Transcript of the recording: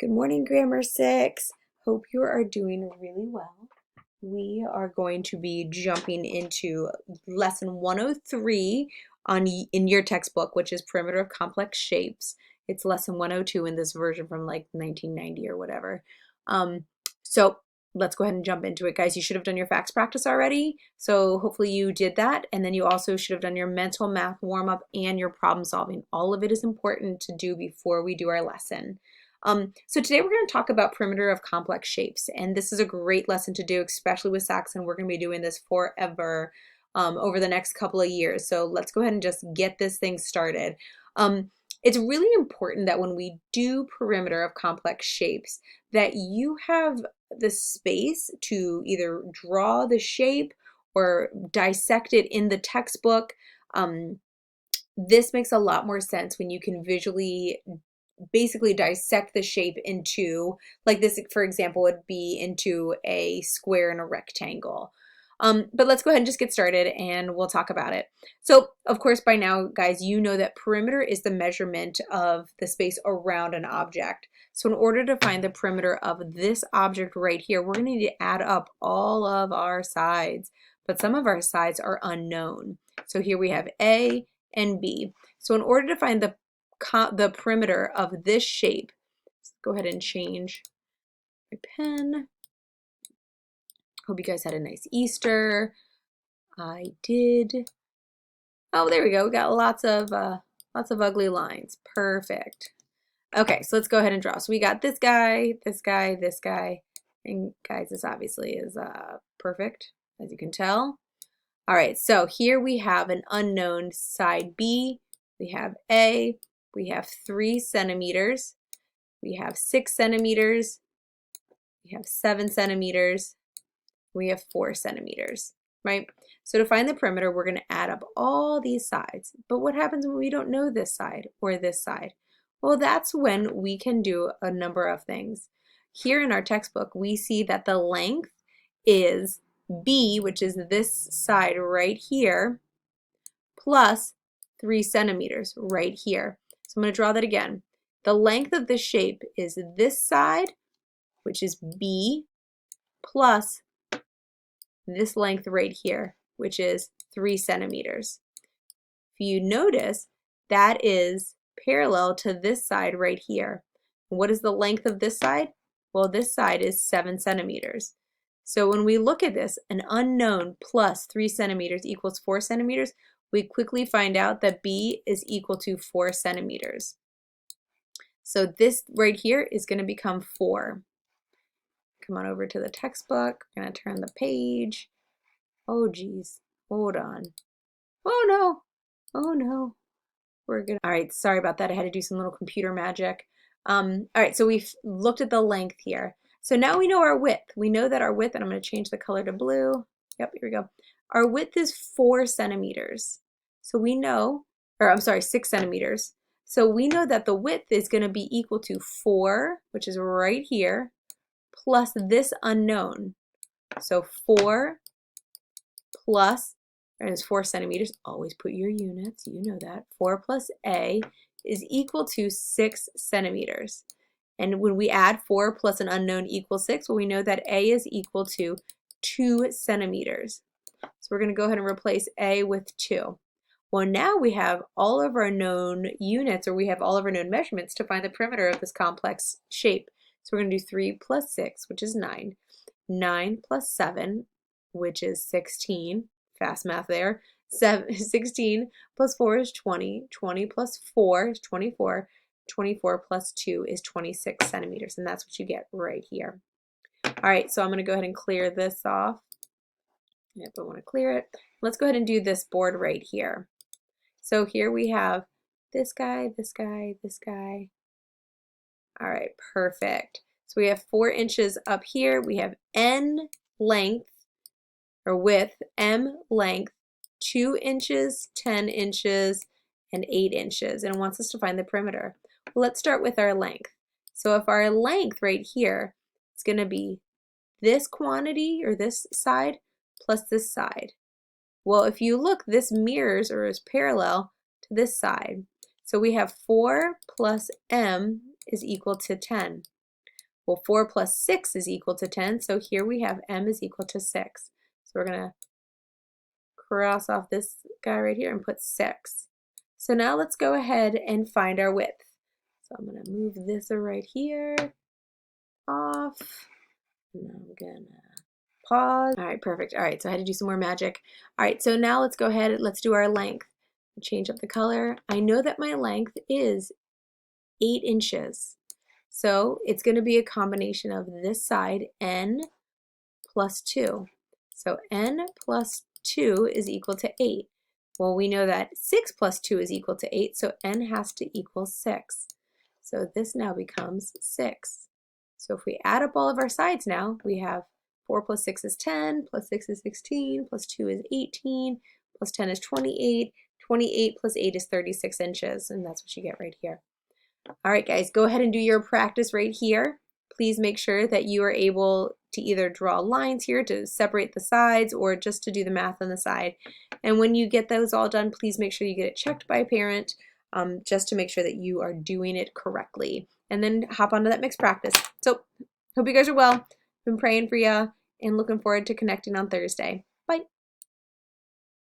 Good morning, Grammar 6. Hope you are doing really well. We are going to be jumping into lesson 103 in your textbook, which is Perimeter of Complex Shapes. It's lesson 102 in this version from like 1990 or whatever. So let's go ahead and jump into it, guys. You should have done your facts practice already. So hopefully you did that. And then you also should have done your mental math warm-up and your problem solving. All of it is important to do before we do our lesson. So today we're going to talk about perimeter of complex shapes, and this is a great lesson to do, especially with Saxon. We're going to be doing this forever over the next couple of years. So let's go ahead and just get this thing started. It's really important that when we do perimeter of complex shapes, that you have the space to either draw the shape or dissect it in the textbook. This makes a lot more sense when you can visually basically dissect the shape into, like this, for example, would be into a square and a rectangle. But let's go ahead and just get started and we'll talk about it. So, of course, by now, guys, you know that perimeter is the measurement of the space around an object. So in order to find the perimeter of this object right here, we're going to need to add up all of our sides, but some of our sides are unknown. So here we have A and B. So in order to find the perimeter of this shape, let's go ahead and change my pen. Hope you guys had a nice Easter. I did. Oh, there we go. We got lots of ugly lines. Perfect. Okay, so let's go ahead and draw. So we got this guy, this guy, this guy, and guys, this obviously is perfect, as you can tell. All right, so here we have an unknown side B. We have A. We have 3 centimeters. We have 6 centimeters. We have 7 centimeters. We have 4 centimeters, right? So to find the perimeter, we're going to add up all these sides. But what happens when we don't know this side or this side? Well, that's when we can do a number of things. Here in our textbook, we see that the length is B, which is this side right here, plus 3 centimeters right here. So I'm going to draw that again. The length of the shape is this side, which is B, plus this length right here, which is 3 centimeters. If you notice, that is parallel to this side right here. And what is the length of this side? Well, this side is 7 centimeters. So when we look at this, an unknown plus 3 centimeters equals 4 centimeters, we quickly find out that B is equal to 4 centimeters. So this right here is going to become 4. Come on over to the textbook. I'm going to turn the page. Oh, geez. Hold on. Oh, no. Oh, no. We're good. All right. Sorry about that. I had to do some little computer magic. All right. So we've looked at the length here. So now we know our width. We know that our width, and I'm going to change the color to blue. Yep, here we go. Our width is 4 centimeters. So we know, or I'm sorry, 6 centimeters. So we know that the width is going to be equal to 4, which is right here, plus this unknown. So 4 plus, and it's 4 centimeters. Always put your units, you know that. 4 plus A is equal to 6 centimeters. And when we add 4 plus an unknown equals 6, well, we know that A is equal to 2 centimeters. So we're going to go ahead and replace A with 2. Well, now we have all of our known units, or we have all of our known measurements to find the perimeter of this complex shape. So we're going to do 3 plus 6, which is 9. 9 plus 7, which is 16. Fast math there. 16 plus 4 is 20. 20 plus 4 is 24. 24 plus 2 is 26 centimeters, and that's what you get right here. All right, so I'm going to go ahead and clear this off. Yep, I want to clear it. Let's go ahead and do this board right here. So here we have this guy, this guy, this guy. All right, perfect. So we have 4 inches up here. We have N length, or width, M length, 2 inches, 10 inches, and 8 inches. And it wants us to find the perimeter. Well, let's start with our length. So if our length right here is going to be this quantity, or this side, plus this side. Well, if you look, this mirrors or is parallel to this side. So we have 4 plus M is equal to 10. Well, 4 plus 6 is equal to 10, so here we have m is equal to 6. So we're going to cross off this guy right here and put 6. So now let's go ahead and find our width. So I'm going to move this right here off. And I'm going to pause. All right, perfect. All right, so I had to do some more magic. All right, so now let's go ahead and let's do our length. Change up the color. I know that my length is 8 inches. So it's going to be a combination of this side, n plus 2. So n plus 2 is equal to 8. Well, we know that 6 plus 2 is equal to 8, so n has to equal 6. So this now becomes 6. So if we add up all of our sides now, we have 4 plus 6 is 10, plus 6 is 16, plus 2 is 18, plus 10 is 28, 28 plus 8 is 36 inches, and that's what you get right here. All right, guys, go ahead and do your practice right here. Please make sure that you are able to either draw lines here to separate the sides or just to do the math on the side. And when you get those all done, please make sure you get it checked by a parent just to make sure that you are doing it correctly. And then hop onto that mixed practice. So, hope you guys are well. Been praying for you and looking forward to connecting on Thursday. Bye.